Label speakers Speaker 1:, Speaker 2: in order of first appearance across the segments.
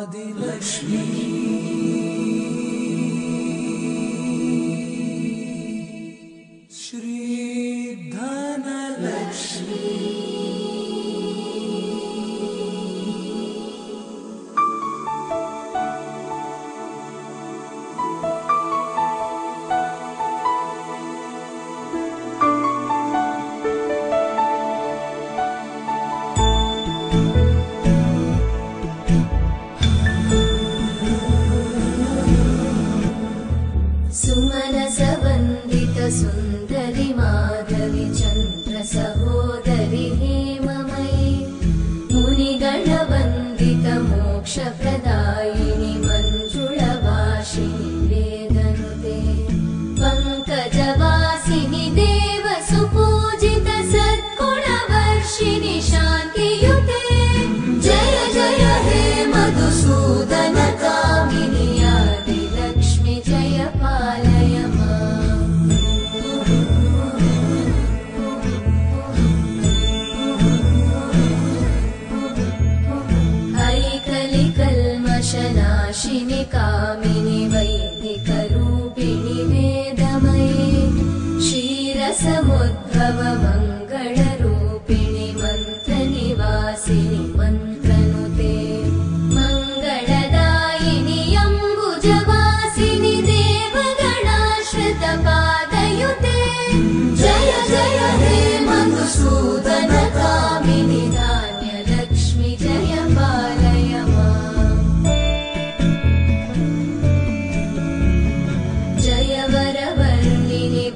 Speaker 1: आदिलक्ष्मी श्री धनलक्ष्मी
Speaker 2: सुमनसवन्दित सुन्दरि माधवि चन्द्र सहोदरि हेममयि मुनिगणवन्दित मोक्षप्रदायिनि मञ्जुळवासिनि वेदनुते पङ्कजवासिनि देव सुपूजित सद्गुणवर्षिणि शान्तियुते जय जय हे मधुसूदन कामिनि आदिलक्ष्मि जय पालय नाशिनि कामिनि वैदिकरूपिणि वेदमये क्षीरसमुद्भव मङ्गलरूपिणि मन्त्रनिवासिनि मन्त्रनुते मङ्गलदायिनि अम्बुजवासिनि देवगणाश्रितपादयुते जय जय हे मधुसूदन कामिनि धान्यलक्ष्मि जय पालय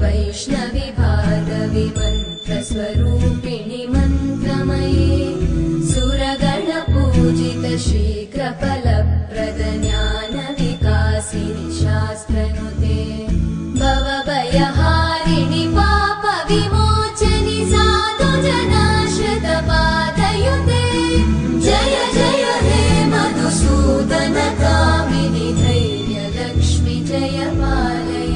Speaker 2: वैष्णवि भार्गवि मन्त्रस्वरूपिणि मन्त्रमये सुरगणपूजित शीघ्रफलप्रद ज्ञानविकासिनि शास्त्रनुते भवभयहारिणि पापविमोचनि साधुजनाश्रितपादयुते जय जय हे मधुसूदन कामिनि धैर्यलक्ष्मि जय पालय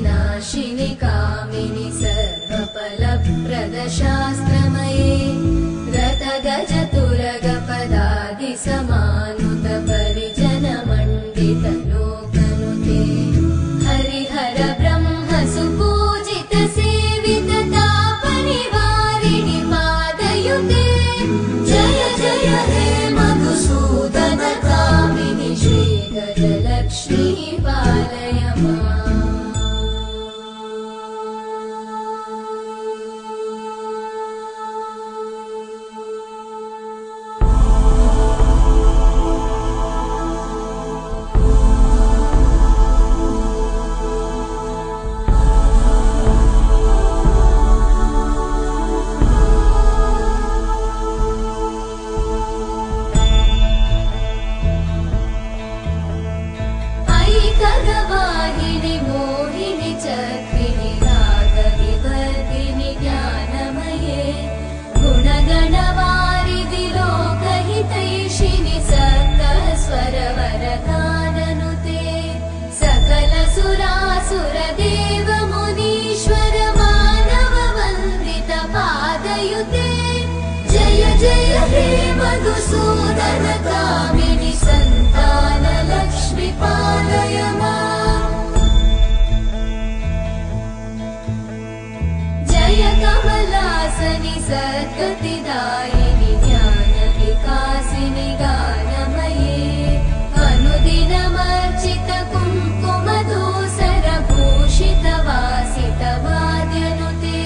Speaker 2: नाशिनि कामिनि सर्वफलप्रदशास्त्रमये रतगजतुरगपदादि समानुत परिजनमण्डित लोकनुते हरिहर ब्रह्म सुपूजित सेवित तापनिवारिणि पादयुते जय जय हे मधुसूदन कामिनि श्रीगजलक्ष्मी पालय वाहिनि मोहिनि चक्रिणि रागविवर्धिनि ज्ञानमये गुणगणवारिधि लोकहितैषिणि सकलस्वरवरदाननुते सकल सुरासुर देव मुनीश्वर मानव वन्दित पादयुते जय जय हे मधुसूदन कामिनि सन्तान लक्ष्मि पालय जय कमलासनि सद्गतिदायिनि ज्ञानविकासिनि गानमये अनुदिनमर्चित कुङ्कुमधूसरभूषित वासित वाद्यनुते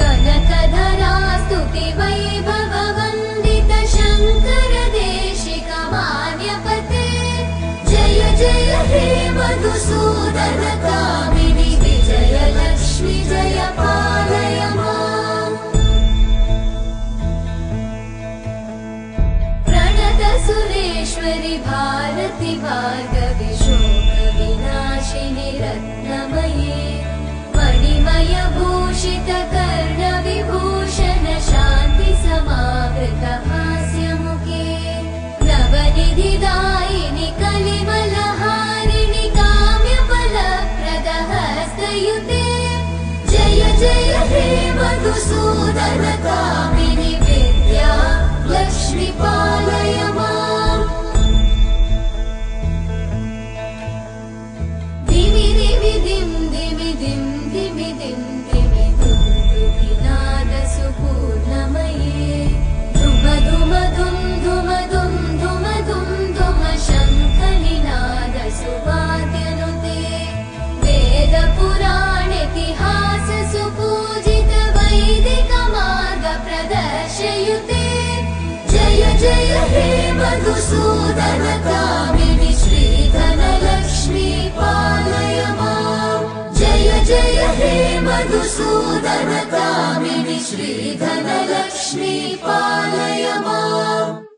Speaker 2: कनकधरा स्तुति वैभव वन्दित शङ्कर देशिक मान्यपते जय जय हे मधुसूदन कामिनि विजयलक्ष्मि जय पालय प्रणत सुरेश्वरि भारति भार्गवि शोकविनाशिनि रत्नमये मणिमय भूषित कर्णविभूषण शान्ति समावृत हास्यमुखे नवनिधिदायिनि कलिमलहारिणि काम्यफलप्रद मधुसूदन कामिनि विद्या लक्ष्मी पालय माम् दिमि दिमि दिं दिमि दिं दिमि दिं दिमि दुन्दुभिनाद सुपूर्णमये धुम धुम धुं धुम धुं धुम धुं धुम शङ्खनिनाद सुवाद्यनुते वेद पुराणेतिहास सुपूजित वैदिक मार्ग प्रदर्शयुते जय जय हे मधुसूदन कामिनि श्रीधन लक्ष्मी पालय माम् जय जय हे मधुसूदन कामिनि श्रीधन लक्ष्मी पालय माम्।